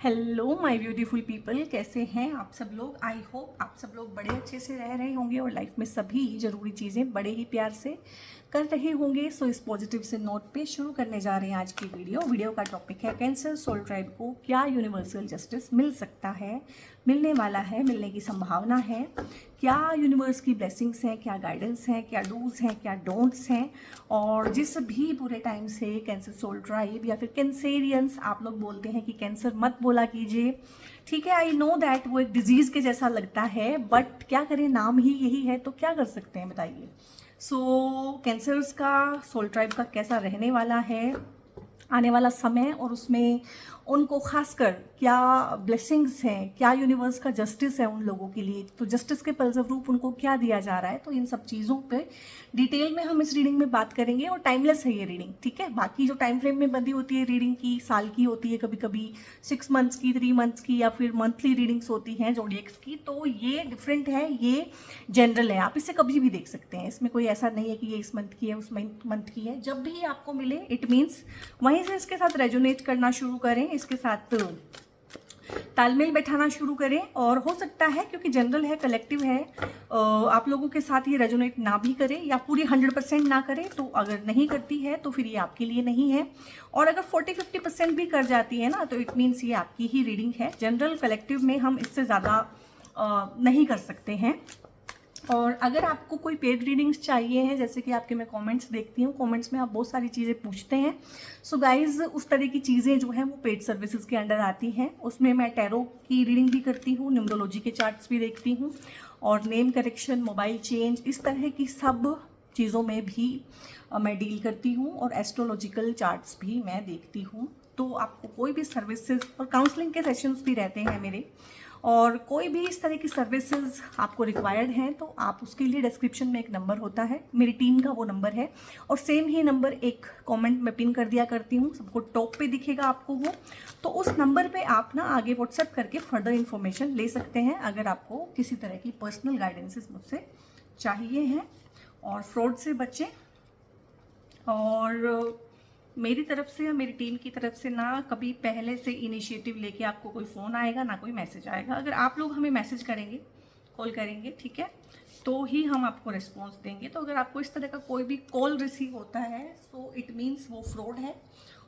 Hello my beautiful people, कैसे हैं आप सब लोग। आई होप आप सब लोग बड़े अच्छे से रह रहे होंगे और लाइफ में सभी ज़रूरी चीज़ें बड़े ही प्यार से कर रहे होंगे। सो इस पॉजिटिव से नोट पे शुरू करने जा रहे हैं आज की वीडियो का टॉपिक है कैंसर सोल ट्राइब को क्या यूनिवर्सल जस्टिस मिल सकता है, मिलने वाला है, मिलने की संभावना है, क्या यूनिवर्स की ब्लेसिंग्स हैं, क्या गाइडेंस हैं, क्या डूज हैं, क्या डोंट्स हैं। और जिस भी पूरे टाइम से कैंसर सोल ट्राइब या फिर कैंसेरियंस आप लोग बोलते हैं कि कैंसर मत बोला कीजिए, ठीक है, आई नो दैट वो एक डिजीज़ के जैसा लगता है, बट क्या करें, नाम ही यही है तो क्या कर सकते हैं बताइए। सो कैंसर्स का सोल ट्राइब का कैसा रहने वाला है आने वाला समय, और उसमें उनको खासकर क्या ब्लेसिंग्स हैं, क्या यूनिवर्स का जस्टिस है उन लोगों के लिए, तो जस्टिस के फलस्वरूप उनको क्या दिया जा रहा है। तो इन सब चीज़ों पे डिटेल में हम इस रीडिंग में बात करेंगे। और टाइमलेस है ये रीडिंग, ठीक है। बाकी जो टाइम फ्रेम में बंधी होती है रीडिंग की, साल की होती है, कभी कभी 6 मंथ्स की, 3 मंथ्स की, या फिर मंथली रीडिंग्स होती हैं जोडिएक्स की, तो ये डिफरेंट है, ये जनरल है, आप इसे कभी भी देख सकते हैं। इसमें कोई ऐसा नहीं है कि ये इस मंथ की है, उस मंथ की है। जब भी आपको मिले इट मीन्स वहीं से इसके साथ रेजोनेट करना शुरू करें, इसके साथ तालमेल बैठाना शुरू करें। और हो सकता है क्योंकि जनरल है, कलेक्टिव है, आप लोगों के साथ ये रेजोनेट ना भी करे या पूरी 100% ना करे। तो अगर नहीं करती है तो फिर ये आपके लिए नहीं है। और अगर 40-50% भी कर जाती है ना, तो इट मीन्स ये आपकी ही रीडिंग है। जनरल कलेक्टिव में हम इससे ज़्यादा नहीं कर सकते हैं। और अगर आपको कोई पेड रीडिंग्स चाहिए हैं, जैसे कि आपके मैं कमेंट्स देखती हूँ, कमेंट्स में आप बहुत सारी चीज़ें पूछते हैं। सो गाइज, उस तरह की चीज़ें जो हैं वो पेड सर्विसेज के अंडर आती हैं। उसमें मैं टैरो की रीडिंग भी करती हूँ, न्यूमरोलॉजी के चार्ट्स भी देखती हूँ, और नेम करेक्शन, मोबाइल चेंज, इस तरह की सब चीज़ों में भी मैं डील करती हूँ। और एस्ट्रोलॉजिकल चार्ट्स भी मैं देखती हूँ। तो आपको कोई भी सर्विसेज, और काउंसलिंग के सेशंस भी रहते हैं मेरे, और कोई भी इस तरह की सर्विसेज आपको रिक्वायर्ड हैं तो आप उसके लिए डिस्क्रिप्शन में एक नंबर होता है, मेरी टीम का वो नंबर है। और सेम ही नंबर एक कमेंट में पिन कर दिया करती हूँ, सबको टॉप पे दिखेगा आपको वो। तो उस नंबर पे आप ना आगे व्हाट्सएप करके फर्दर इन्फॉर्मेशन ले सकते हैं, अगर आपको किसी तरह की पर्सनल गाइडेंसेस मुझसे चाहिए हैं। और फ्रॉड से बचें। और मेरी तरफ से या मेरी टीम की तरफ से ना कभी पहले से इनिशिएटिव लेके आपको कोई फ़ोन आएगा, ना कोई मैसेज आएगा। अगर आप लोग हमें मैसेज करेंगे, कॉल करेंगे, ठीक है, तो ही हम आपको रिस्पॉन्स देंगे। तो अगर आपको इस तरह का कोई भी कॉल रिसीव होता है, सो इट मीन्स वो फ्रॉड है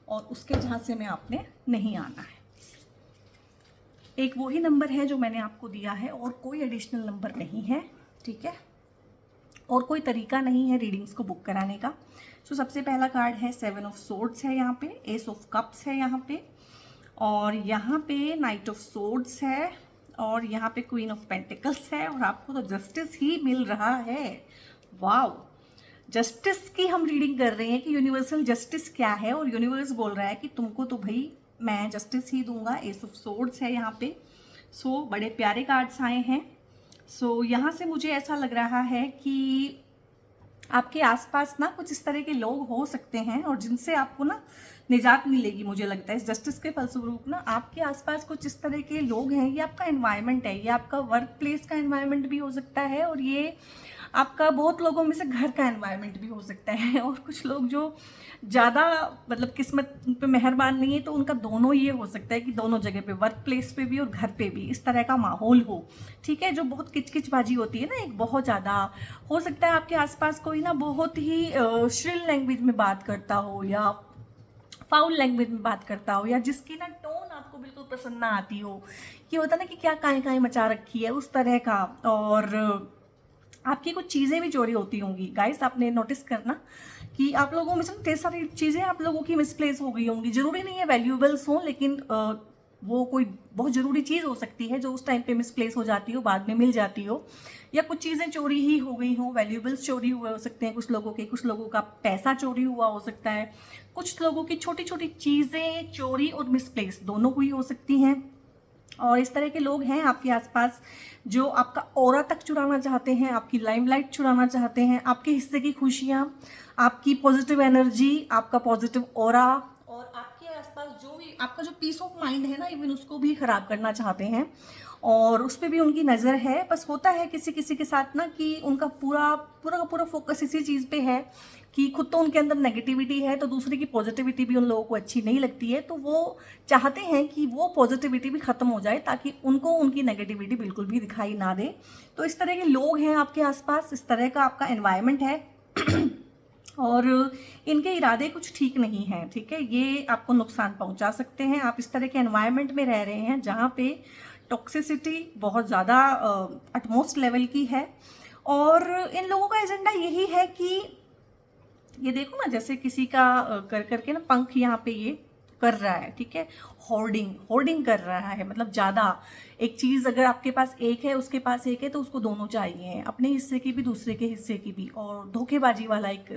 और उसके झांसे में आपने नहीं आना है। एक वही नंबर है जो मैंने आपको दिया है, और कोई एडिशनल नंबर नहीं है, ठीक है। और कोई तरीका नहीं है रीडिंग्स को बुक कराने का। सो सबसे पहला कार्ड है 7 ऑफ सोर्ड्स है यहाँ पे, एस ऑफ कप्स है यहाँ पे, और यहाँ पे नाइट ऑफ सोर्ड्स है, और यहाँ पे क्वीन ऑफ पेंटिकल्स है। और आपको तो जस्टिस ही मिल रहा है। वाओ, जस्टिस की हम रीडिंग कर रहे हैं कि यूनिवर्सल जस्टिस क्या है, और यूनिवर्स बोल रहा है कि तुमको तो भाई मैं जस्टिस ही दूंगा। एस ऑफ सोर्ड्स है यहाँ पे। सो बड़े प्यारे कार्ड्स आए हैं। सो यहाँ से मुझे ऐसा लग रहा है कि आपके आसपास ना कुछ इस तरह के लोग हो सकते हैं और जिनसे आपको ना निजात मिलेगी। मुझे लगता है इस जस्टिस के फलस्वरूप ना आपके आसपास कुछ इस तरह के लोग हैं। ये आपका एनवायरनमेंट है, ये आपका वर्क प्लेस का एनवायरनमेंट भी हो सकता है, और ये आपका बहुत लोगों में से घर का एनवायरनमेंट भी हो सकता है। और कुछ लोग जो ज़्यादा मतलब किस्मत पे मेहरबान नहीं है, तो उनका दोनों ये हो सकता है कि दोनों जगह पे, वर्क प्लेस पे भी और घर पे भी, इस तरह का माहौल हो, ठीक है। जो बहुत किचकिचबाजी होती है ना एक, बहुत ज़्यादा हो सकता है आपके आसपास कोई ना बहुत ही श्रिल लैंग्वेज में बात करता हो, या फाउल लैंग्वेज में बात करता हो, या जिसकी ना टोन आपको बिल्कुल पसंद ना आती हो। ये होता ना कि क्या काएं काएं मचा रखी है, उस तरह का। और आपकी कुछ चीज़ें भी चोरी होती होंगी गाइस, आपने नोटिस करना कि आप लोगों में से ढेर सारी चीज़ें आप लोगों की मिसप्लेस हो गई होंगी। जरूरी नहीं है वैल्यूएबल्स हो, लेकिन वो कोई बहुत ज़रूरी चीज़ हो सकती है जो उस टाइम पे मिसप्लेस हो जाती हो, बाद में मिल जाती हो। या कुछ चीज़ें चोरी ही हो गई हों, वैल्यूएबल्स चोरी हुए हो सकते हैं कुछ लोगों के, कुछ लोगों का पैसा चोरी हुआ हो सकता है, कुछ लोगों की छोटी छोटी चीज़ें चोरी और मिसप्लेस दोनों हुई हो सकती हैं। और इस तरह के लोग हैं आपके आसपास जो आपका ऑरा तक चुराना चाहते हैं, आपकी लाइमलाइट चुराना चाहते हैं, आपके हिस्से की खुशियाँ, आपकी पॉजिटिव एनर्जी, आपका पॉजिटिव ऑरा, और आपके आसपास जो भी आपका जो पीस ऑफ माइंड है ना, इवन उसको भी खराब करना चाहते हैं और उस पर भी उनकी नज़र है। बस होता है किसी किसी के साथ ना कि उनका पूरा पूरा का पूरा फोकस इसी चीज़ पे है कि खुद तो उनके अंदर नेगेटिविटी है, तो दूसरे की पॉजिटिविटी भी उन लोगों को अच्छी नहीं लगती है, तो वो चाहते हैं कि वो पॉजिटिविटी भी ख़त्म हो जाए ताकि उनको उनकी नेगेटिविटी बिल्कुल भी दिखाई ना दे। तो इस तरह के लोग हैं आपके आसपास, इस तरह का आपका एनवायरनमेंट है और इनके इरादे कुछ ठीक नहीं हैं, ठीक है, ये आपको नुकसान पहुंचा सकते हैं। आप इस तरह के एनवायरनमेंट में रह रहे हैं जहाँ पे टॉक्सिसिटी बहुत ज़्यादा अटमोस्ट लेवल की है और इन लोगों का एजेंडा यही है कि ये देखो ना, जैसे किसी का कर करके ना पंख यहाँ पे ये कर रहा है, ठीक है, होर्डिंग होर्डिंग कर रहा है, मतलब ज़्यादा एक चीज़ अगर आपके पास एक है, उसके पास एक है, तो उसको दोनों चाहिए, अपने हिस्से की भी दूसरे के हिस्से की भी। और धोखेबाजी वाला एक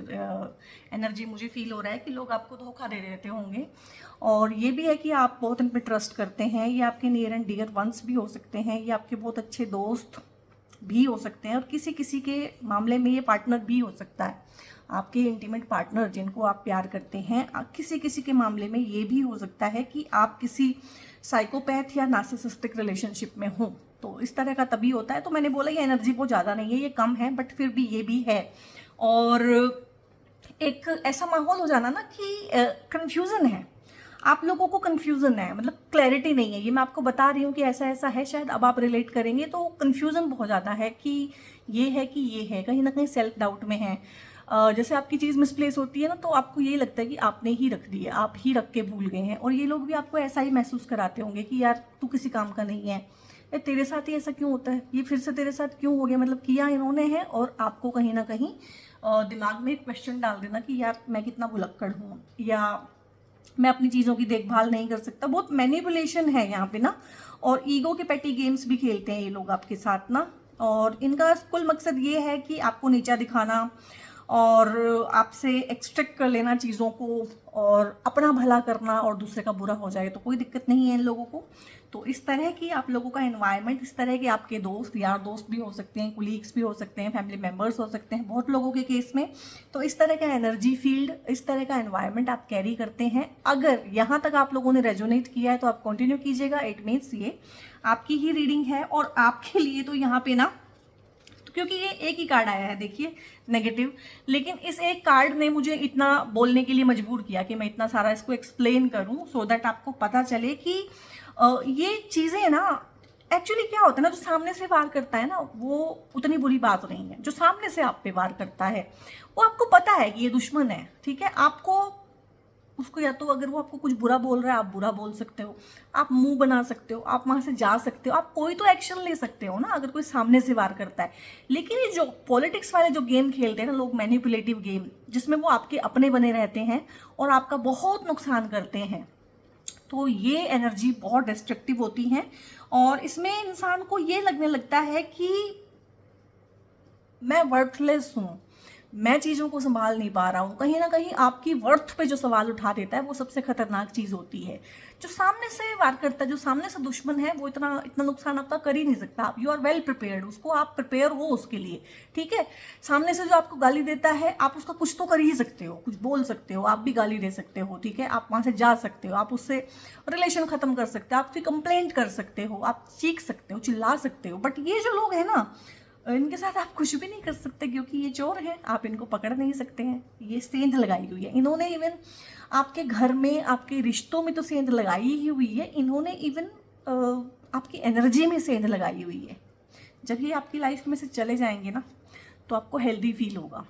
एनर्जी मुझे फील हो रहा है कि लोग आपको धोखा दे देते होंगे। और ये भी है कि आप बहुत इन पर ट्रस्ट करते हैं, ये आपके नियर एंड डियर वंस भी हो सकते हैं, ये आपके बहुत अच्छे दोस्त भी हो सकते हैं और किसी किसी के मामले में ये पार्टनर भी हो सकता है, आपके इंटीमेट पार्टनर जिनको आप प्यार करते हैं। किसी किसी के मामले में ये भी हो सकता है कि आप किसी साइकोपैथ या नार्सिसिस्टिक रिलेशनशिप में हो, तो इस तरह का तभी होता है। तो मैंने बोला ये एनर्जी बहुत ज़्यादा नहीं है, ये कम है, बट फिर भी ये भी है। और एक ऐसा माहौल हो जाना ना कि कन्फ्यूज़न है, आप लोगों को कन्फ्यूज़न है, मतलब क्लैरिटी नहीं है। ये मैं आपको बता रही हूँ कि ऐसा ऐसा है, शायद अब आप रिलेट करेंगे, तो कन्फ्यूज़न बहुत ज़्यादा है कि ये है कि ये है, कहीं ना कहीं सेल्फ डाउट में है। जैसे आपकी चीज़ मिसप्लेस होती है ना, तो आपको ये लगता है कि आपने ही रख दी है, आप ही रख के भूल गए हैं। और ये लोग भी आपको ऐसा ही महसूस कराते होंगे कि यार तू किसी काम का नहीं है, ये तेरे साथ ही ऐसा क्यों होता है, ये फिर से तेरे साथ क्यों हो गया, मतलब किया इन्होंने है। और आपको कहीं ना कहीं दिमाग में एक क्वेश्चन डाल देना कि यार मैं कितना भुलक्कड़ हूँ, या मैं अपनी चीज़ों की देखभाल नहीं कर सकता। बहुत मैनिपुलेशन है यहाँ पे ना, और ईगो के पेटी गेम्स भी खेलते हैं ये लोग आपके साथ ना। और इनका कुल मकसद ये है कि आपको नीचा दिखाना और आपसे एक्सट्रैक्ट कर लेना चीज़ों को और अपना भला करना, और दूसरे का बुरा हो जाए तो कोई दिक्कत नहीं है इन लोगों को। तो इस तरह की आप लोगों का एनवायरनमेंट, इस तरह के आपके दोस्त यार दोस्त भी हो सकते हैं, कुलीग्स भी हो सकते हैं, फैमिली मेम्बर्स हो सकते हैं बहुत लोगों के केस में। तो इस तरह का एनर्जी फील्ड, इस तरह का एनवायरनमेंट आप कैरी करते हैं। अगर यहाँ तक आप लोगों ने रेजोनेट किया है तो आप कंटिन्यू कीजिएगा, इट मीन्स ये आपकी ही रीडिंग है और आपके लिए। तो यहाँ पे ना, क्योंकि ये एक ही कार्ड आया है देखिए नेगेटिव, लेकिन इस एक कार्ड ने मुझे इतना बोलने के लिए मजबूर किया कि मैं इतना सारा इसको एक्सप्लेन करूं, सो दैट आपको पता चले कि ये चीज़ें ना एक्चुअली क्या होता है ना, जो सामने से वार करता है ना वो उतनी बुरी बात नहीं है। जो सामने से आप पे वार करता है वो आपको पता है कि ये दुश्मन है, ठीक है, आपको उसको, या तो अगर वो आपको कुछ बुरा बोल रहा है आप बुरा बोल सकते हो, आप मुंह बना सकते हो, आप वहाँ से जा सकते हो, आप कोई तो एक्शन ले सकते हो ना अगर कोई सामने से वार करता है। लेकिन ये जो पॉलिटिक्स वाले जो गेम खेलते हैं ना लोग, मैनिपुलेटिव गेम, जिसमें वो आपके अपने बने रहते हैं और आपका बहुत नुकसान करते हैं, तो ये एनर्जी बहुत डिस्ट्रक्टिव होती है। और इसमें इंसान को ये लगने लगता है कि मैं वर्थलेस हूँ, मैं चीज़ों को संभाल नहीं पा रहा हूँ। कहीं ना कहीं आपकी वर्थ पे जो सवाल उठा देता है वो सबसे खतरनाक चीज़ होती है। जो सामने से वार करता है, जो सामने से दुश्मन है, वो इतना इतना नुकसान आपका कर ही नहीं सकता। यू आर वेल प्रिपेयर्ड, उसको आप प्रिपेयर हो उसके लिए, ठीक है। सामने से जो आपको गाली देता है आप उसका कुछ तो कर ही सकते हो, कुछ बोल सकते हो, आप भी गाली दे सकते हो, ठीक है, आप वहाँ से जा सकते हो, आप उससे रिलेशन ख़त्म कर सकते हो, आप फिर कंप्लेंट कर सकते हो, आप चीख सकते हो, चिल्ला सकते हो। बट ये जो लोग हैं ना, इनके साथ आप कुछ भी नहीं कर सकते क्योंकि ये चोर हैं, आप इनको पकड़ नहीं सकते हैं। ये सेंध लगाई हुई है इन्होंने, इवन आपके घर में, आपके रिश्तों में तो सेंध लगाई ही हुई है इन्होंने, इवन आपकी एनर्जी में सेंध लगाई हुई है। जब ये आपकी लाइफ में से चले जाएंगे ना तो आपको हेल्दी फील होगा,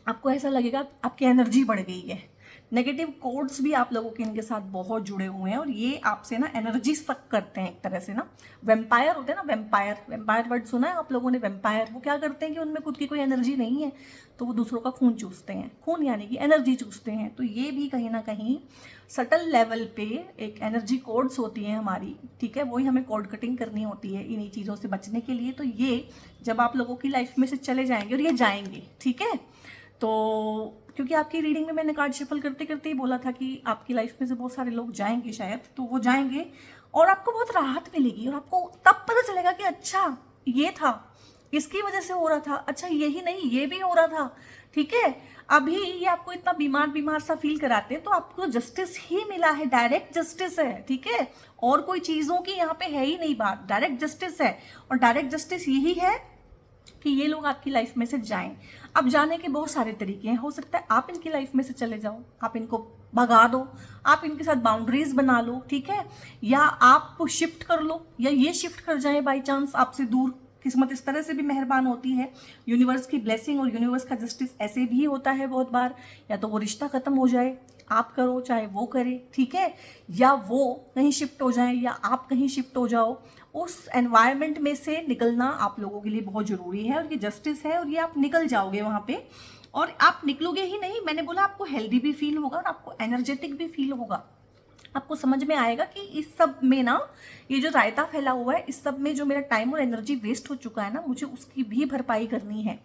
आपको ऐसा लगेगा आपकी एनर्जी बढ़ गई है। नेगेटिव कोड्स भी आप लोगों के इनके साथ बहुत जुड़े हुए हैं और ये आपसे ना एनर्जी सक करते हैं एक तरह से ना। वेम्पायर होते हैं ना, वेम्पायर, वेम्पायर वर्ड सुना है आप लोगों ने, वेम्पायर। वो क्या करते हैं कि उनमें खुद की कोई एनर्जी नहीं है तो वो दूसरों का खून चूसते हैं, खून यानी कि एनर्जी चूसते हैं। तो ये भी कहीं ना कहीं सटल लेवल पे एक एनर्जी कोड्स होती हैं हमारी, ठीक है, वही हमें कोड कटिंग करनी होती है इन्हीं चीज़ों से बचने के लिए। तो ये जब आप लोगों की लाइफ में से चले जाएंगे, और ये जाएंगे, ठीक है, तो क्योंकि आपकी रीडिंग में मैंने कार्ड शफल करते करते ही बोला था कि आपकी लाइफ में से बहुत सारे लोग जाएंगे शायद, तो वो जाएंगे और आपको बहुत राहत मिलेगी और आपको तब पता चलेगा कि अच्छा ये था, इसकी वजह से हो रहा था, अच्छा यही नहीं ये भी हो रहा था, ठीक है। अभी ये आपको इतना बीमार बीमार सा फील कराते हैं तो आपको जस्टिस ही मिला है, डायरेक्ट जस्टिस है, ठीक है। और कोई चीज़ों की यहाँ पे है ही नहीं बात, डायरेक्ट जस्टिस है। और डायरेक्ट जस्टिस यही है कि ये लोग आपकी लाइफ में से जाएं। अब जाने के बहुत सारे तरीके हैं, हो सकता है आप इनकी लाइफ में से चले जाओ, आप इनको भगा दो, आप इनके साथ बाउंड्रीज बना लो, ठीक है, या आप शिफ्ट कर लो, या ये शिफ्ट कर जाए बाई चांस आपसे दूर। किस्मत इस तरह से भी मेहरबान होती है, यूनिवर्स की ब्लेसिंग और यूनिवर्स का जस्टिस ऐसे भी होता है बहुत बार, या तो वो रिश्ता खत्म हो जाए, आप करो चाहे वो करे, ठीक है, या वो कहीं शिफ्ट हो जाए या आप कहीं शिफ्ट हो जाओ। उस एनवायरनमेंट में से निकलना आप लोगों के लिए बहुत ज़रूरी है, और ये जस्टिस है, और ये आप निकल जाओगे वहाँ पे। और आप निकलोगे ही नहीं, मैंने बोला आपको हेल्दी भी फील होगा और आपको एनर्जेटिक भी फील होगा। आपको समझ में आएगा कि इस सब में ना, ये जो रायता फैला हुआ है, इस सब में जो मेरा टाइम और एनर्जी वेस्ट हो चुका है ना, मुझे उसकी भी भरपाई करनी है।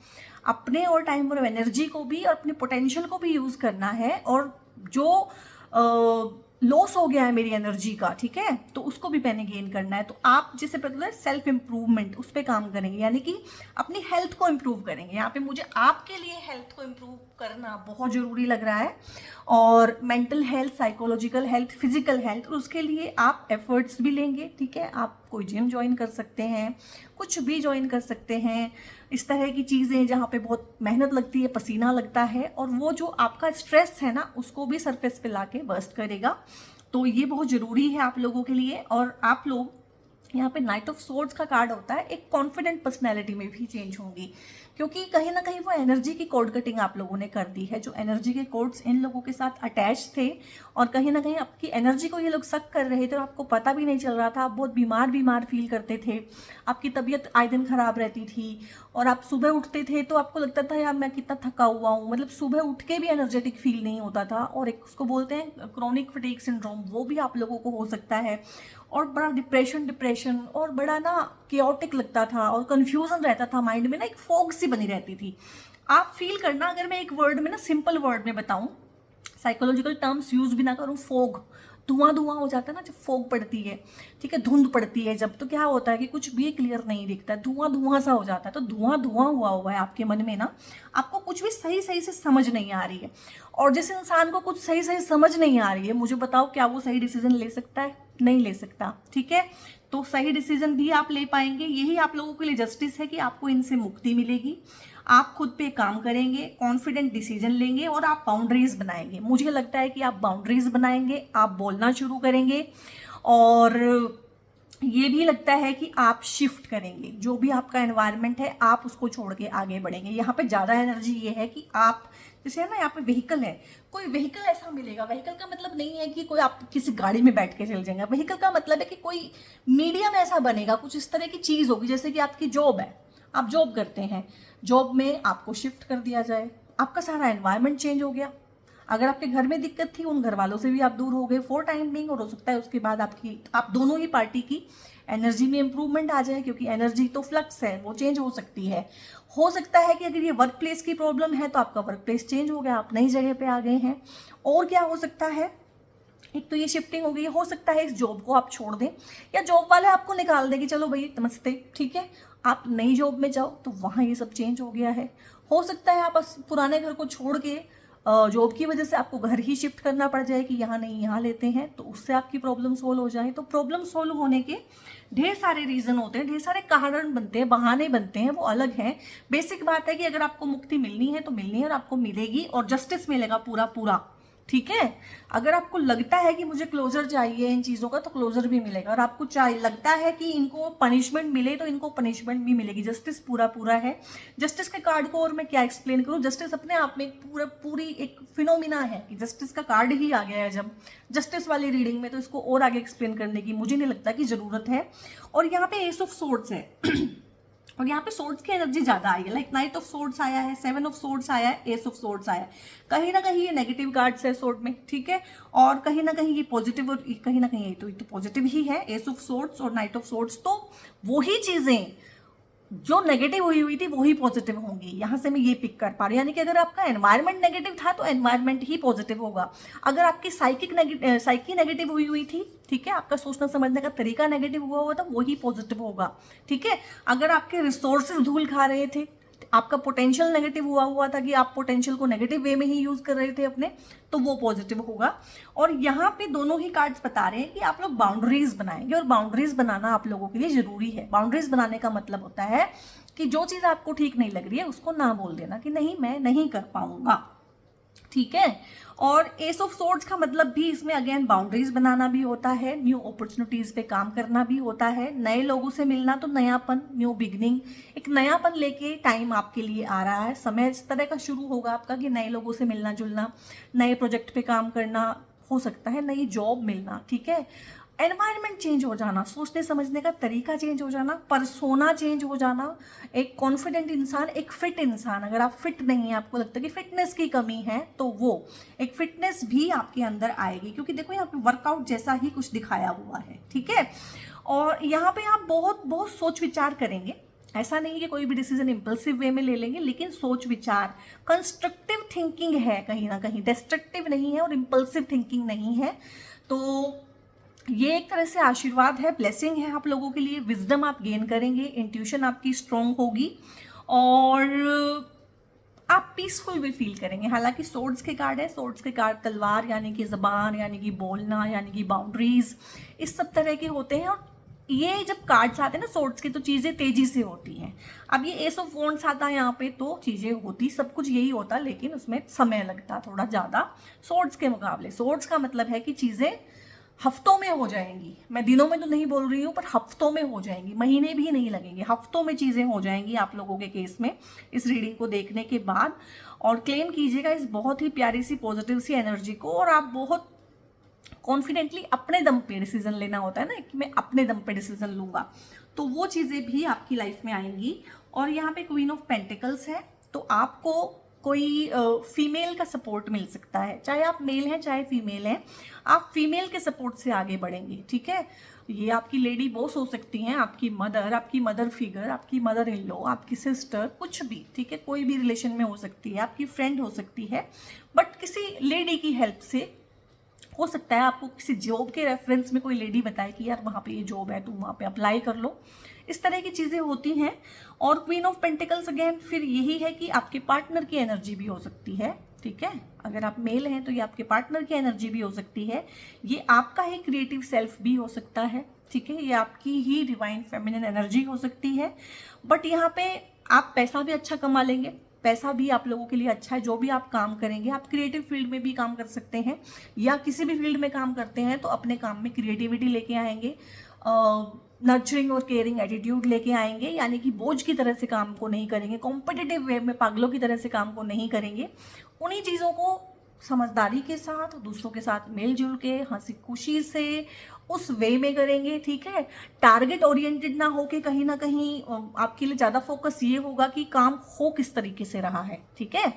अपने और टाइम और एनर्जी को भी और अपने पोटेंशियल को भी यूज़ करना है, और जो लॉस हो गया है मेरी एनर्जी का, ठीक है, तो उसको भी मैंने गेन करना है। तो आप जिसे पता है सेल्फ इम्प्रूवमेंट, उस पर काम करेंगे, यानी कि अपनी हेल्थ को इम्प्रूव करेंगे। यहाँ पे मुझे आपके लिए हेल्थ को इम्प्रूव करना बहुत ज़रूरी लग रहा है, और mental health, psychological health, physical health, और उसके लिए आप एफर्ट्स भी लेंगे, ठीक है। आप कोई जिम ज्वाइन कर सकते हैं, कुछ भी ज्वाइन कर सकते हैं, इस तरह की चीज़ें जहाँ पे बहुत मेहनत लगती है, पसीना लगता है, और वो जो आपका स्ट्रेस है ना, उसको भी सरफेस पे लाके बर्स्ट करेगा। तो ये बहुत ज़रूरी है आप लोगों के लिए। और आप लोग यहाँ पे नाइट ऑफ सोर्ड्स का कार्ड होता है, एक कॉन्फिडेंट पर्सनैलिटी में भी चेंज होंगी, क्योंकि कहीं ना कहीं वो एनर्जी की कोड कटिंग आप लोगों ने कर दी है। जो एनर्जी के कोड्स इन लोगों के साथ अटैच थे, और कहीं ना कहीं आपकी एनर्जी को ये लोग सक कर रहे थे, और आपको पता भी नहीं चल रहा था। आप बहुत बीमार बीमार फील करते थे, आपकी तबीयत आए दिन खराब रहती थी, और आप सुबह उठते थे तो आपको लगता था यार मैं कितना थका हुआ हूँ, मतलब सुबह उठ के भी एनर्जेटिक फील नहीं होता था। और एक उसको बोलते हैं क्रॉनिक फटीग सिंड्रोम, वो भी आप लोगों को हो सकता है। और बड़ा डिप्रेशन और बड़ा ना केओटिक लगता था, और कन्फ्यूजन रहता था माइंड में ना, एक फोग सी बनी रहती थी। आप फील करना, अगर मैं एक वर्ड में ना, सिंपल वर्ड में बताऊं, साइकोलॉजिकल टर्म्स यूज भी ना करूं, फोग, धुआं धुआं हो जाता है ना जब फोग पड़ती है, ठीक है, धुंध पड़ती है जब, तो क्या होता है कि कुछ भी क्लियर नहीं दिखता, धुआं धुआं सा हो जाता है। तो धुआं धुआं हुआ है आपके मन में ना, आपको कुछ भी सही सही से समझ नहीं आ रही है। और जिस इंसान को कुछ सही सही समझ नहीं आ रही है, मुझे बताओ क्या वो सही डिसीजन ले सकता है? नहीं ले सकता, ठीक है। तो सही डिसीजन भी आप ले पाएंगे, यही आप लोगों के लिए जस्टिस है कि आपको इनसे मुक्ति मिलेगी। आप खुद पे काम करेंगे, कॉन्फिडेंट डिसीजन लेंगे, और आप बाउंड्रीज बनाएंगे। मुझे लगता है कि आप बाउंड्रीज बनाएंगे, आप बोलना शुरू करेंगे, और ये भी लगता है कि आप शिफ्ट करेंगे। जो भी आपका एनवायरनमेंट है, आप उसको छोड़ के आगे बढ़ेंगे। यहाँ पे ज़्यादा एनर्जी ये है कि आप, जैसे है ना, यहाँ पे व्हीकल है, कोई व्हीकल ऐसा मिलेगा। व्हीकल का मतलब नहीं है कि कोई आप किसी गाड़ी में बैठ के चल जाएंगे। व्हीकल का मतलब है कि कोई मीडियम ऐसा बनेगा, कुछ इस तरह की चीज़ होगी। जैसे कि आपकी जॉब है, आप जॉब करते हैं, जॉब में आपको शिफ्ट कर दिया जाए, आपका सारा एनवायरनमेंट चेंज हो गया। अगर आपके घर में दिक्कत थी, उन घर वालों से भी आप दूर हो गए फॉर टाइम बिंग, और हो सकता है उसके बाद आप दोनों ही पार्टी की एनर्जी में इंप्रूवमेंट आ जाए, क्योंकि एनर्जी तो फ्लक्स है, वो चेंज हो सकती है। हो सकता है कि अगर ये वर्क प्लेस की प्रॉब्लम है, तो आपका वर्क प्लेस चेंज हो गया, आप नई जगह पे आ गए हैं। और क्या हो सकता है, एक तो ये शिफ्टिंग हो गई, हो सकता है इस जॉब को आप छोड़ दें, या जॉब वाले आपको निकाल दें कि चलो भाई नमस्ते, ठीक है, आप नई जॉब में जाओ, तो वहाँ ये सब चेंज हो गया है। हो सकता है आप पुराने घर को छोड़ के जॉब की वजह से आपको घर ही शिफ्ट करना पड़ जाए कि यहाँ नहीं यहाँ लेते हैं, तो उससे आपकी प्रॉब्लम सोल्व हो जाए। तो प्रॉब्लम सोल्व होने के ढेर सारे रीज़न होते हैं, ढेर सारे कारण बनते हैं, बहाने बनते हैं, वो अलग हैं। बेसिक बात है कि अगर आपको मुक्ति मिलनी है तो मिलनी है, और आपको मिलेगी, और जस्टिस मिलेगा पूरा पूरा, ठीक है। अगर आपको लगता है कि मुझे क्लोजर चाहिए इन चीज़ों का, तो क्लोजर भी मिलेगा। और आपको लगता है कि इनको पनिशमेंट मिले, तो इनको पनिशमेंट भी मिलेगी। जस्टिस पूरा पूरा है। जस्टिस के कार्ड को और मैं क्या एक्सप्लेन करूँ, जस्टिस अपने आप में पूरी एक फिनोमिना है कि जस्टिस का कार्ड ही आ गया है जब जस्टिस वाली रीडिंग में, तो इसको और आगे एक्सप्लेन करने की मुझे नहीं लगता कि ज़रूरत है। और यहाँ पे एस ऑफ सोर्ड्स है और यहाँ पे सोर्ड्स की एनर्जी ज़्यादा आई है, लाइक नाइट ऑफ सोर्ड्स आया है, 7 ऑफ सोर्ड्स आया है, एस ऑफ सोर्ड्स आया है। कहीं ना कहीं ये नेगेटिव कार्ड्स है सोर्ड में, ठीक है, और कहीं ना कहीं ये पॉजिटिव, और कहीं ना कहीं ये तो पॉजिटिव ही है, एस ऑफ सोर्ड्स और नाइट ऑफ सोर्ड्स। तो वही चीज़ें जो नेगेटिव हुई थी वही पॉजिटिव होंगी, यहाँ से मैं ये पिक कर पा रही हूँ। यानी कि अगर आपका एनवायरनमेंट नेगेटिव था तो एनवायरनमेंट ही पॉजिटिव होगा। अगर आपकी साइकी नेगेटिव हुई थी, ठीक है, आपका सोचना समझने का तरीका नेगेटिव हुआ तो वही पॉजिटिव होगा, ठीक है। अगर आपके रिसोर्सेज धूल खा रहे थे, आपका पोटेंशियल नेगेटिव हुआ था कि आप पोटेंशियल को नेगेटिव वे में ही यूज कर रहे थे अपने, तो वो पॉजिटिव होगा। और यहाँ पे दोनों ही कार्ड्स बता रहे हैं कि आप लोग बाउंड्रीज बनाएंगे, और बाउंड्रीज बनाना आप लोगों के लिए जरूरी है। बाउंड्रीज बनाने का मतलब होता है कि जो चीज आपको ठीक नहीं लग रही है उसको ना बोल देना कि नहीं मैं नहीं कर पाऊंगा, ठीक है। और एस ऑफ सोर्ड्स का मतलब भी इसमें अगेन बाउंड्रीज बनाना भी होता है, न्यू अपॉर्चुनिटीज पे काम करना भी होता है, नए लोगों से मिलना, तो नयापन, न्यू बिगनिंग, एक नयापन लेके टाइम आपके लिए आ रहा है। समय इस तरह का शुरू होगा आपका कि नए लोगों से मिलना जुलना, नए प्रोजेक्ट पे काम करना, हो सकता है नई जॉब मिलना, ठीक है। एनवायरनमेंट चेंज हो जाना, सोचने समझने का तरीका चेंज हो जाना, परसोना चेंज हो जाना, एक कॉन्फिडेंट इंसान, एक फिट इंसान। अगर आप फिट नहीं है, आपको लगता है कि फिटनेस की कमी है, तो वो एक फिटनेस भी आपके अंदर आएगी, क्योंकि देखो यहाँ पे वर्कआउट जैसा ही कुछ दिखाया हुआ है, ठीक है। और यहाँ पे आप बहुत बहुत सोच विचार करेंगे, ऐसा नहीं कि कोई भी डिसीजन इम्पल्सिव वे में ले लेंगे, लेकिन सोच विचार, कंस्ट्रक्टिव थिंकिंग है कहीं ना कहीं, डिस्ट्रक्टिव नहीं है और इम्पल्सिव थिंकिंग नहीं है। तो ये एक तरह से आशीर्वाद है, ब्लेसिंग है आप लोगों के लिए। विजडम आप गेन करेंगे, इंट्यूशन आपकी स्ट्रॉन्ग होगी, और आप पीसफुल भी फील करेंगे। हालांकि सोर्ड्स के कार्ड है, सोर्ड्स के कार्ड तलवार यानी कि जबान, यानी कि बोलना, यानी कि बाउंड्रीज, इस सब तरह के होते हैं। और ये जब कार्ड्स आते हैं ना सोर्ड्स के, तो चीज़ें तेजी से होती हैं। अब ये एस ऑफ वॉन्ड्स आता है यहाँ पे, तो चीज़ें होती सब कुछ यही होता, लेकिन उसमें समय लगता थोड़ा ज़्यादा सोर्ड्स के मुकाबले। सोर्ड्स का मतलब है कि चीज़ें हफ्तों में हो जाएंगी, मैं दिनों में तो नहीं बोल रही हूँ, पर हफ्तों में हो जाएंगी, महीने भी नहीं लगेंगे, हफ्तों में चीज़ें हो जाएंगी आप लोगों के केस में इस रीडिंग को देखने के बाद। और क्लेम कीजिएगा इस बहुत ही प्यारी सी पॉजिटिव सी एनर्जी को, और आप बहुत कॉन्फिडेंटली अपने दम पे डिसीजन लेना होता है ना, कि मैं अपने दम पे डिसीजन लूंगा, तो वो चीज़ें भी आपकी लाइफ में आएंगी। और यहाँ पे क्वीन ऑफ पेंटिकल्स है, तो आपको कोई फीमेल का सपोर्ट मिल सकता है, चाहे आप मेल हैं चाहे फीमेल हैं, आप फीमेल के सपोर्ट से आगे बढ़ेंगे, ठीक है। ये आपकी लेडी बॉस हो सकती हैं, आपकी मदर फिगर, आपकी मदर इन लॉ, आपकी सिस्टर, कुछ भी, ठीक है, कोई भी रिलेशन में हो सकती है, आपकी फ्रेंड हो सकती है, बट किसी लेडी की हेल्प से हो सकता है आपको किसी जॉब के रेफरेंस में कोई लेडी बताए कि यार वहाँ पे ये जॉब है, तुम वहाँ पे अप्लाई कर लो, इस तरह की चीज़ें होती हैं। और क्वीन ऑफ पेंटिकल्स अगेन फिर यही है कि आपके पार्टनर की एनर्जी भी हो सकती है, ठीक है। अगर आप मेल हैं तो ये आपके पार्टनर की एनर्जी भी हो सकती है, ये आपका ही क्रिएटिव सेल्फ भी हो सकता है, ठीक है, ये आपकी ही डिवाइन फेमिनिन एनर्जी हो सकती है। बट यहाँ पे आप पैसा भी अच्छा कमा लेंगे, पैसा भी आप लोगों के लिए अच्छा है। जो भी आप काम करेंगे, आप क्रिएटिव फील्ड में भी काम कर सकते हैं, या किसी भी फील्ड में काम करते हैं तो अपने काम में क्रिएटिविटी लेके आएंगे, नर्चरिंग और केयरिंग एटीट्यूड लेके आएंगे, यानी कि बोझ की तरह से काम को नहीं करेंगे, कॉम्पिटिटिव वे में पागलों की तरह से काम को नहीं करेंगे। उन्हीं चीज़ों को समझदारी के साथ, दूसरों के साथ मिलजुल के, हंसी खुशी से उस वे में करेंगे, ठीक है। टारगेट ओरिएंटेड ना हो के कहीं ना कहीं आपके लिए ज़्यादा फोकस ये होगा कि काम हो किस तरीके से रहा है, ठीक है,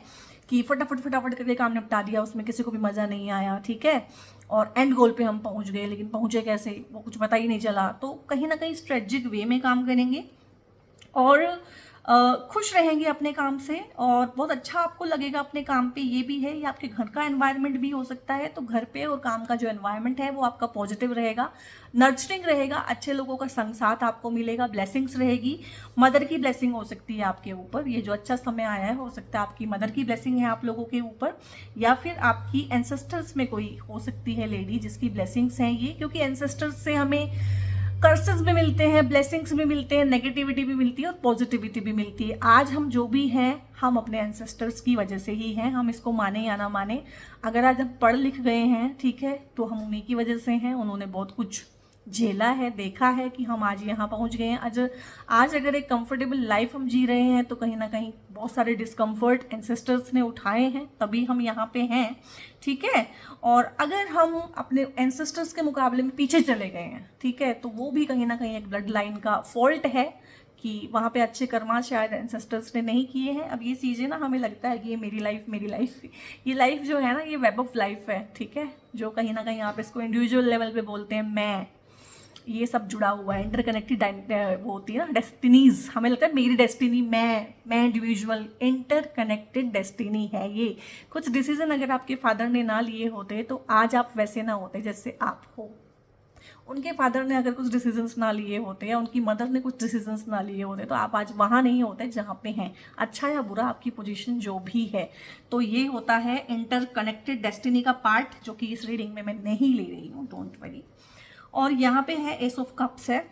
कि फटाफट फटाफट करके काम निपटा दिया, उसमें किसी को भी मज़ा नहीं आया, ठीक है, और एंड गोल पे हम पहुंच गए, लेकिन पहुंचे कैसे वो कुछ पता ही नहीं चला। तो कहीं ना कहीं स्ट्रेटजिक वे में काम करेंगे, और खुश रहेंगे अपने काम से, और बहुत अच्छा आपको लगेगा अपने काम पे। ये भी है, ये आपके घर का एनवायरनमेंट भी हो सकता है, तो घर पे और काम का जो एनवायरनमेंट है वो आपका पॉजिटिव रहेगा, नर्चरिंग रहेगा, अच्छे लोगों का संग साथ आपको मिलेगा, ब्लेसिंग्स रहेगी, मदर की ब्लेसिंग हो सकती है आपके ऊपर। ये जो अच्छा समय आया है, हो सकता है आपकी मदर की ब्लेसिंग है आप लोगों के ऊपर, या फिर आपकी एंसेस्टर्स में कोई हो सकती है लेडी जिसकी ब्लेसिंग्स हैं ये, क्योंकि एंसेस्टर्स से हमें कर्सेस भी मिलते हैं, ब्लेसिंग्स भी मिलते हैं, नेगेटिविटी भी मिलती है और पॉजिटिविटी भी मिलती है। आज हम जो भी हैं, हम अपने एंसेस्टर्स की वजह से ही हैं, हम इसको माने या ना माने। अगर आज हम पढ़ लिख गए हैं, ठीक है, तो हम उन्हीं की वजह से हैं, उन्होंने बहुत कुछ झेला है, देखा है कि हम आज यहाँ पहुँच गए हैं। आज अगर एक कंफर्टेबल लाइफ हम जी रहे हैं, तो कहीं ना कहीं बहुत सारे डिस्कम्फर्ट एंसेस्टर्स ने उठाए हैं, तभी हम यहाँ पे हैं, ठीक है। और अगर हम अपने एंसेस्टर्स के मुकाबले में पीछे चले गए हैं, ठीक है, तो वो भी कहीं ना कहीं एक ब्लड लाइन का फॉल्ट है, कि वहाँ पे अच्छे कर्मा शायद एंसेस्टर्स ने नहीं किए हैं। अब ये चीज़ें ना हमें लगता है कि ये मेरी लाइफ ये लाइफ जो है ना, ये वेब ऑफ लाइफ है, ठीक है, जो कहीं ना कहीं आप इसको इंडिविजुअल लेवल पे बोलते हैं मैं, ये सब जुड़ा हुआ है, इंटरकनेक्टेड वो होती है ना डेस्टिनीज। हमें लगता है मेरी डेस्टिनी, मैं इंडिविजुअल, इंटरकनेक्टेड डेस्टिनी है ये। कुछ डिसीजन अगर आपके फादर ने ना लिए होते तो आज आप वैसे ना होते जैसे आप हो। उनके फादर ने अगर कुछ डिसीजंस ना लिए होते या उनकी मदर ने कुछ डिसीजंस ना लिए होते तो आप आज वहाँ नहीं होते जहाँ पे हैं। अच्छा या बुरा आपकी पोजीशन जो भी है। तो ये होता है इंटरकनेक्टेड डेस्टिनी का पार्ट, जो कि इस रीडिंग में मैं नहीं ले रही हूँ, डोंट वरी। और यहाँ पे है एस ऑफ कप्स है।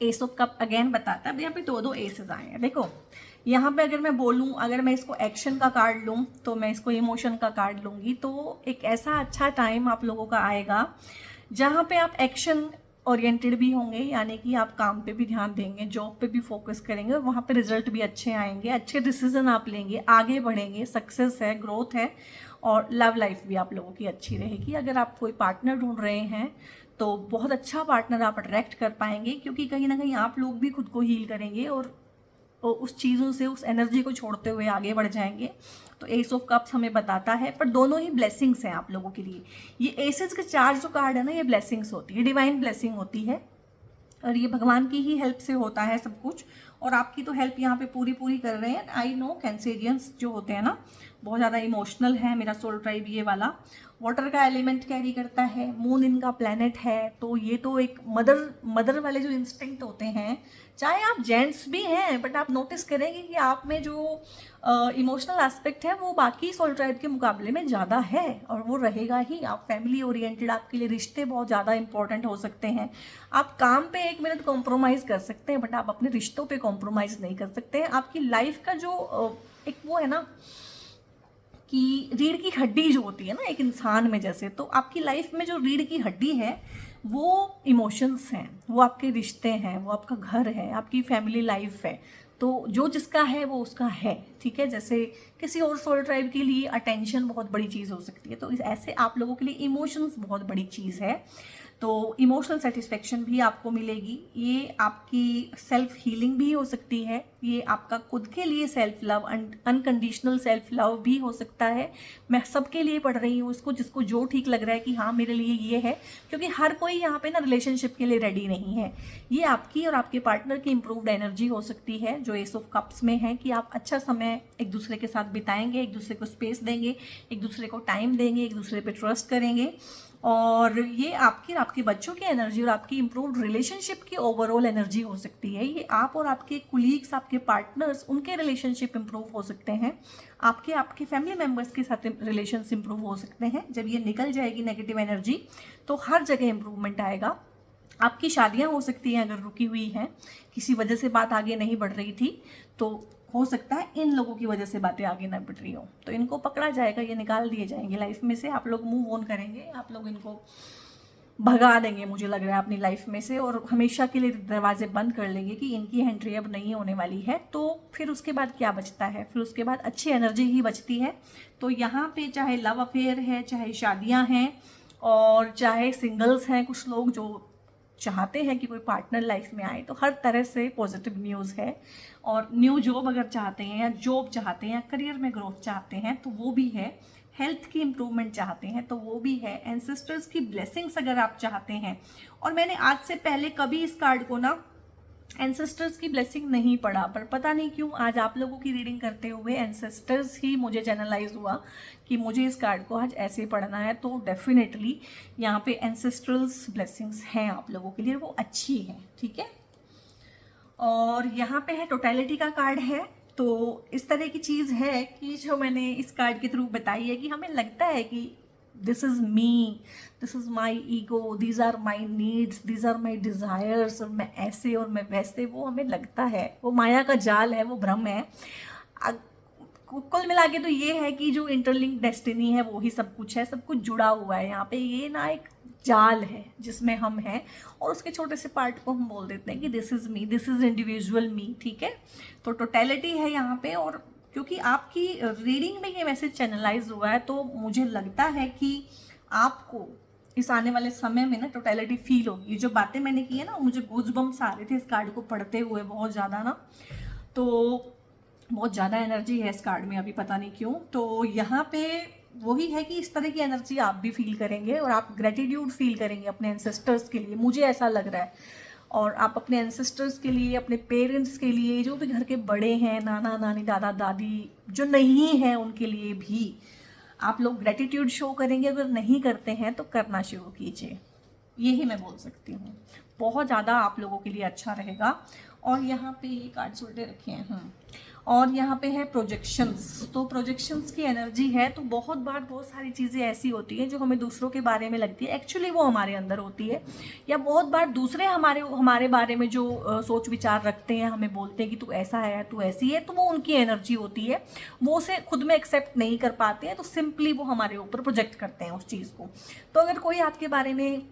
एस ऑफ कप अगेन बताता है, यहाँ पे दो एसेस आए हैं। देखो यहाँ पे अगर मैं बोलूँ, अगर मैं इसको एक्शन का कार्ड लूँ तो मैं इसको इमोशन का कार्ड लूँगी। तो एक ऐसा अच्छा टाइम आप लोगों का आएगा जहाँ पे आप एक्शन ओरिएंटेड भी होंगे, यानी कि आप काम पे भी ध्यान देंगे, जॉब पे भी फोकस करेंगे और वहाँ पे रिजल्ट भी अच्छे आएंगे, अच्छे डिसीजन आप लेंगे, आगे बढ़ेंगे, सक्सेस है, ग्रोथ है। और लव लाइफ भी आप लोगों की अच्छी रहेगी। अगर आप कोई पार्टनर ढूंढ रहे हैं तो बहुत अच्छा पार्टनर आप अट्रैक्ट कर पाएंगे, क्योंकि कहीं ना कहीं आप लोग भी खुद को हील करेंगे और उस चीज़ों से, उस एनर्जी को छोड़ते हुए आगे बढ़ जाएंगे। तो एस ऑफ कप्स हमें बताता है, पर दोनों ही ब्लेसिंग्स हैं आप लोगों के लिए। ये एसेस के चार जो कार्ड है ना, ये ब्लेसिंग्स होती है, डिवाइन ब्लेसिंग होती है, और ये भगवान की ही हेल्प से होता है सब कुछ। और आपकी तो हेल्प यहाँ पे पूरी कर रहे हैं। आई नो कैंसेरियंस जो होते हैं ना, बहुत ज़्यादा इमोशनल है। मेरा सोल ट्राइब ये वाला वाटर का एलिमेंट कैरी करता है, मून इनका प्लैनेट है। तो ये तो एक मदर वाले जो इंस्टिंक्ट होते हैं, चाहे आप जेंट्स भी हैं, बट आप नोटिस करेंगे कि आप में जो इमोशनल एस्पेक्ट है वो बाकी सोल ट्राइब के मुकाबले में ज़्यादा है, और वो रहेगा ही। आप फैमिली ओरिएंटेड, आपके लिए रिश्ते बहुत ज़्यादा इंपॉर्टेंट हो सकते हैं। आप काम पे एक मिनट कॉम्प्रोमाइज़ कर सकते हैं, बट आप अपने रिश्तों पे कॉम्प्रोमाइज़ नहीं कर सकते हैं। आपकी लाइफ का जो एक वो है ना कि रीढ़ की हड्डी जो होती है ना एक इंसान में, जैसे, तो आपकी लाइफ में जो रीढ़ की हड्डी है वो इमोशंस हैं, वो आपके रिश्ते हैं, वो आपका घर है, आपकी फैमिली लाइफ है। तो जो जिसका है वो उसका है, ठीक है। जैसे किसी और सोल ट्राइब के लिए अटेंशन बहुत बड़ी चीज़ हो सकती है, तो ऐसे आप लोगों के लिए इमोशंस बहुत बड़ी चीज़ है। तो इमोशनल सेटिस्फेक्शन भी आपको मिलेगी। ये आपकी सेल्फ हीलिंग भी हो सकती है, ये आपका खुद के लिए self love, unconditional self love भी हो सकता है। मैं सबके लिए पढ़ रही हूँ इसको, जिसको जो ठीक लग रहा है कि हाँ मेरे लिए ये है, क्योंकि हर कोई यहाँ पे ना रिलेशनशिप के लिए रेडी नहीं है। ये आपकी और आपके पार्टनर की इम्प्रूव्ड एनर्जी हो सकती है, जो एस ऑफ कप्स में है, कि आप अच्छा समय एक दूसरे के साथ बिताएंगे, एक दूसरे को स्पेस देंगे, एक दूसरे को टाइम देंगे, एक दूसरे पे ट्रस्ट करेंगे। और ये आपकी और आपके बच्चों की एनर्जी और आपकी इम्प्रूव्ड रिलेशनशिप की ओवरऑल एनर्जी हो सकती है। ये आप और आपके कुलीग्स, आपके पार्टनर्स, उनके रिलेशनशिप इम्प्रूव हो सकते हैं। आपके फैमिली मेम्बर्स के साथ रिलेशंस इम्प्रूव हो सकते हैं। जब ये निकल जाएगी नेगेटिव एनर्जी तो हर जगह इम्प्रूवमेंट आएगा। आपकी शादियां हो सकती हैं, अगर रुकी हुई हैं, किसी वजह से बात आगे नहीं बढ़ रही थी, तो हो सकता है इन लोगों की वजह से बातें आगे ना बढ़ रही हो, तो इनको पकड़ा जाएगा, ये निकाल दिए जाएंगे लाइफ में से। आप लोग मूव ऑन करेंगे, आप लोग इनको भगा देंगे, मुझे लग रहा है, अपनी लाइफ में से, और हमेशा के लिए दरवाजे बंद कर लेंगे कि इनकी एंट्री अब नहीं होने वाली है। तो फिर उसके बाद क्या बचता है? फिर उसके बाद अच्छी एनर्जी ही बचती है। तो यहाँ पे चाहे लव अफेयर है, चाहे शादियाँ हैं, और चाहे सिंगल्स हैं, कुछ लोग जो चाहते हैं कि कोई पार्टनर लाइफ में आए, तो हर तरह से पॉजिटिव न्यूज़ है। और न्यू जॉब अगर चाहते हैं, या जॉब चाहते हैं, या करियर में ग्रोथ चाहते हैं, तो वो भी है। हेल्थ की इम्प्रूवमेंट चाहते हैं तो वो भी है। एंसेस्टर्स की ब्लेसिंग्स अगर आप चाहते हैं, और मैंने आज से पहले कभी इस कार्ड को ना एंसेस्टर्स की ब्लेसिंग नहीं पढ़ा, पर पता नहीं क्यों आज आप लोगों की रीडिंग करते हुए एंसेस्टर्स ही मुझे चैनलाइज हुआ कि मुझे इस कार्ड को आज ऐसे पढ़ना है। तो डेफिनेटली यहाँ पे एंसेस्ट्रल्स ब्लेसिंग्स हैं आप लोगों के लिए, वो अच्छी है, ठीक है। और यहाँ पे है टोटलिटी का कार्ड है। तो इस तरह की चीज़ है कि जो मैंने इस कार्ड के थ्रू बताई है कि हमें लगता है कि this is me, this is my ego, these are my needs, these are my desires, और मैं ऐसे और मैं वैसे, वो हमें लगता है, वो माया का जाल है, वो भ्रम है। कुल मिला के तो ये है कि जो इंटरलिंक डेस्टिनी है वो ही सब कुछ है, सब कुछ जुड़ा हुआ है यहाँ पे। ये ना एक जाल है जिसमें हम हैं, और उसके छोटे से पार्ट को हम बोल देते हैं कि this is me, this is individual me, ठीक है। तो टोटलिटी है यहाँ पे। और क्योंकि आपकी रीडिंग में ये मैसेज चैनलाइज हुआ है, तो मुझे लगता है कि आपको इस आने वाले समय में ना टोटलिटी फील होगी। जो बातें मैंने की है ना, मुझे गूज़बम्स आ रहे थे इस कार्ड को पढ़ते हुए, बहुत ज़्यादा ना, तो बहुत ज़्यादा एनर्जी है इस कार्ड में अभी, पता नहीं क्यों। तो यहाँ पे वही है कि इस तरह की एनर्जी आप भी फील करेंगे और आप ग्रेटिट्यूड फील करेंगे अपने एंसेस्टर्स के लिए, मुझे ऐसा लग रहा है। और आप अपने एंसेस्टर्स के लिए, अपने पेरेंट्स के लिए, जो भी घर के बड़े हैं, नाना नानी दादा दादी जो नहीं हैं, उनके लिए भी आप लोग ग्रेटिट्यूड शो करेंगे। अगर नहीं करते हैं तो करना शुरू कीजिए, यही मैं बोल सकती हूँ। बहुत ज़्यादा आप लोगों के लिए अच्छा रहेगा। और यहाँ पे ये कार्ड्स उल्टे रखे हैं और यहाँ पे है प्रोजेक्शंस। तो प्रोजेक्शंस की एनर्जी है। तो बहुत बार बहुत सारी चीज़ें ऐसी होती हैं जो हमें दूसरों के बारे में लगती है, एक्चुअली वो हमारे अंदर होती है। या बहुत बार दूसरे हमारे बारे में जो सोच विचार रखते हैं, हमें बोलते हैं कि तू ऐसा है, तू ऐसी है, तो वो उनकी एनर्जी होती है। वो उसे खुद में एक्सेप्ट नहीं कर पाते हैं, तो सिंपली वो हमारे ऊपर प्रोजेक्ट करते हैं उस चीज़ को। तो अगर कोई आपके बारे में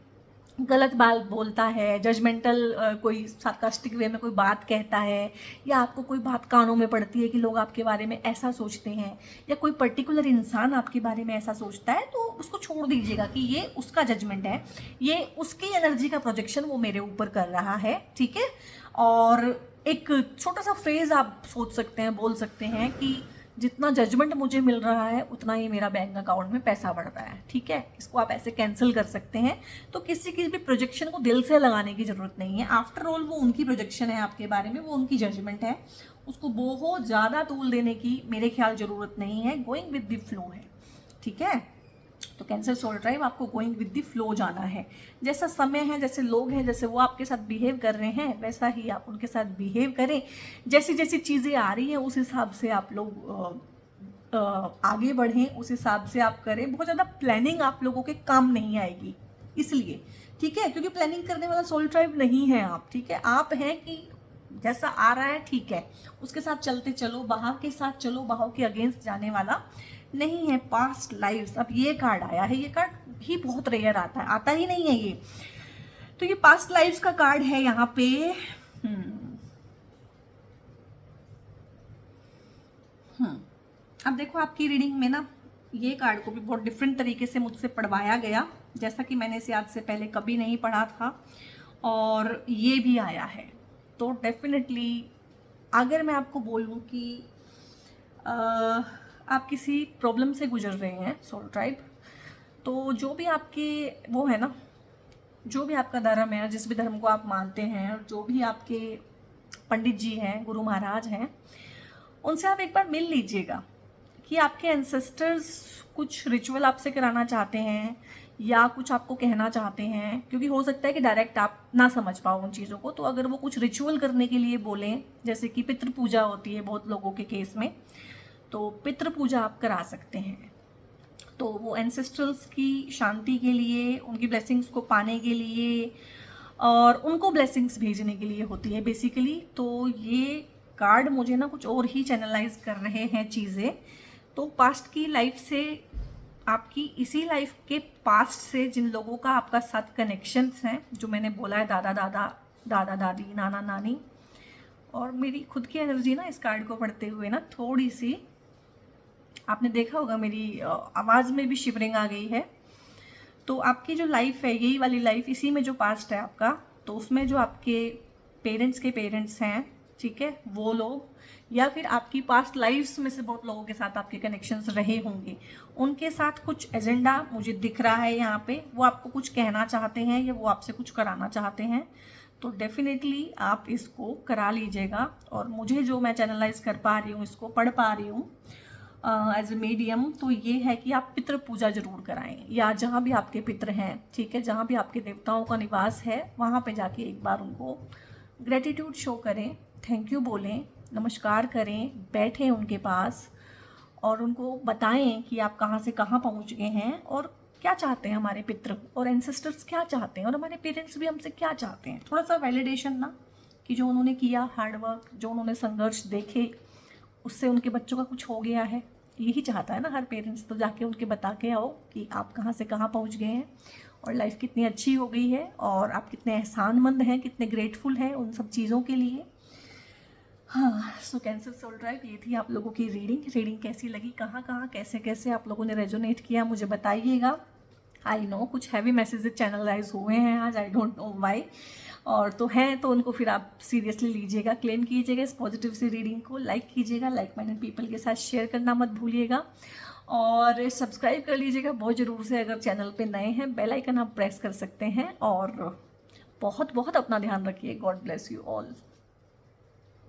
गलत बात बोलता है, जजमेंटल कोई सार्कास्टिक वे में कोई बात कहता है, या आपको कोई बात कानों में पड़ती है कि लोग आपके बारे में ऐसा सोचते हैं, या कोई पर्टिकुलर इंसान आपके बारे में ऐसा सोचता है, तो उसको छोड़ दीजिएगा कि ये उसका जजमेंट है, ये उसकी एनर्जी का प्रोजेक्शन वो मेरे ऊपर कर रहा है, ठीक है। और एक छोटा सा फ्रेज आप सोच सकते हैं, बोल सकते हैं कि जितना जजमेंट मुझे मिल रहा है उतना ही मेरा बैंक अकाउंट में पैसा बढ़ रहा है, ठीक है। इसको आप ऐसे कैंसिल कर सकते हैं। तो किसी की भी प्रोजेक्शन को दिल से लगाने की ज़रूरत नहीं है। आफ्टर ऑल वो उनकी प्रोजेक्शन है आपके बारे में, वो उनकी जजमेंट है, उसको बहुत ज़्यादा तूल देने की मेरे ख्याल ज़रूरत नहीं है। गोइंग विद द फ्लो है, ठीक है। तो कैंसर सोल ड्राइव आपको गोइंग विद द फ्लो जाना है। जैसा समय है, जैसे लोग हैं, जैसे वो आपके साथ बिहेव कर रहे हैं, वैसा ही आप उनके साथ बिहेव करें। जैसी जैसी चीज़ें आ रही हैं उस हिसाब से आप लोग आगे बढ़ें, उस हिसाब से आप करें। बहुत ज़्यादा प्लानिंग आप लोगों के काम नहीं आएगी इसलिए, ठीक है, क्योंकि प्लानिंग करने वाला सोल ड्राइव नहीं है आप, ठीक है। आप हैं कि जैसा आ रहा है ठीक है, उसके साथ चलते चलो, बहाव के साथ चलो, बहाव के अगेंस्ट जाने वाला नहीं है। पास्ट लाइव्स, अब ये कार्ड आया है, ये कार्ड भी बहुत रेयर आता है, आता ही नहीं है ये। तो ये पास्ट लाइव्स का कार्ड है यहाँ पे। अब देखो आपकी रीडिंग में ना ये कार्ड को भी बहुत डिफरेंट तरीके से मुझसे पढ़वाया गया, जैसा कि मैंने इसे आज से पहले कभी नहीं पढ़ा था, और ये भी आया है। तो डेफिनेटली अगर मैं आपको बोलूँ कि आप किसी प्रॉब्लम से गुजर रहे हैं सोल ट्राइब, तो जो भी आपके वो है ना, जो भी आपका धर्म है, जिस भी धर्म को आप मानते हैं, और जो भी आपके पंडित जी हैं, गुरु महाराज हैं, उनसे आप एक बार मिल लीजिएगा कि आपके एंसेस्टर्स कुछ रिचुअल आपसे कराना चाहते हैं या कुछ आपको कहना चाहते हैं, क्योंकि हो सकता है कि डायरेक्ट आप ना समझ पाओ उन चीज़ों को। तो अगर वो कुछ रिचुअल करने के लिए बोलें, जैसे कि पितृ पूजा होती है बहुत लोगों के केस में, तो पितृ पूजा आप करा सकते हैं। तो वो एंसेस्ट्रल्स की शांति के लिए, उनकी ब्लेसिंग्स को पाने के लिए और उनको ब्लेसिंग्स भेजने के लिए होती है बेसिकली। तो ये कार्ड मुझे ना कुछ और ही चैनलाइज कर रहे हैं चीज़ें। तो पास्ट की लाइफ से, आपकी इसी लाइफ के पास्ट से जिन लोगों का आपका साथ कनेक्शंस हैं, जो मैंने बोला है, दादा दादी, नाना नानी, और मेरी खुद की एनर्जी ना इस कार्ड को पढ़ते हुए ना थोड़ी सी, आपने देखा होगा मेरी आवाज़ में भी शिवरिंग आ गई है। तो आपकी जो लाइफ है, यही वाली लाइफ, इसी में जो पास्ट है आपका, तो उसमें जो आपके पेरेंट्स के पेरेंट्स हैं, ठीक है, वो लोग, या फिर आपकी पास्ट लाइफ्स में से बहुत लोगों के साथ आपके कनेक्शंस रहे होंगे, उनके साथ कुछ एजेंडा मुझे दिख रहा है यहाँ पे। वो आपको कुछ कहना चाहते हैं या वो आपसे कुछ कराना चाहते हैं। तो डेफिनेटली आप इसको करा लीजिएगा। और मुझे जो मैं चैनलाइज कर पा रही हूँ, इसको पढ़ पा रही हूँ एज ए मीडियम, तो ये है कि आप पितृ पूजा जरूर कराएं, या जहाँ भी आपके पितृ हैं, ठीक है, जहाँ भी आपके देवताओं का निवास है, वहाँ पे जाके एक बार उनको ग्रेटिट्यूड शो करें, थैंक यू बोलें, नमस्कार करें, बैठें उनके पास और उनको बताएं कि आप कहाँ से कहाँ पहुँच गए हैं और क्या चाहते हैं हमारे पितृ, और एंसेस्टर्स क्या चाहते हैं, और हमारे पेरेंट्स भी हमसे क्या चाहते हैं। थोड़ा सा वैलिडेशन ना, कि जो उन्होंने किया हार्डवर्क, जो उन्होंने संघर्ष देखे, उससे उनके बच्चों का कुछ हो गया है, यही चाहता है ना हर पेरेंट्स। तो जाके उनके बता के आओ कि आप कहाँ से कहाँ पहुँच गए हैं और लाइफ कितनी अच्छी हो गई है, और आप कितने एहसानमंद हैं, कितने ग्रेटफुल हैं उन सब चीज़ों के लिए। हाँ, सो कैंसर सोल ड्राइव, ये थी आप लोगों की रीडिंग कैसी लगी, कहाँ कहाँ कैसे कैसे आप लोगों ने रेजोनेट किया, मुझे बताइएगा। आई नो कुछ हैवी मैसेजेस चैनलाइज हुए हैं आज, आई डोंट नो वाई, और तो हैं तो उनको फिर आप सीरियसली लीजिएगा, क्लेम कीजिएगा इस पॉजिटिव सी रीडिंग को, लाइक कीजिएगा, लाइक माइंडेड पीपल के साथ शेयर करना मत भूलिएगा। और सब्सक्राइब कर लीजिएगा बहुत ज़रूर से, अगर चैनल पे नए हैं बेल आइकन आप प्रेस कर सकते हैं। और बहुत बहुत अपना ध्यान रखिए। God bless you all.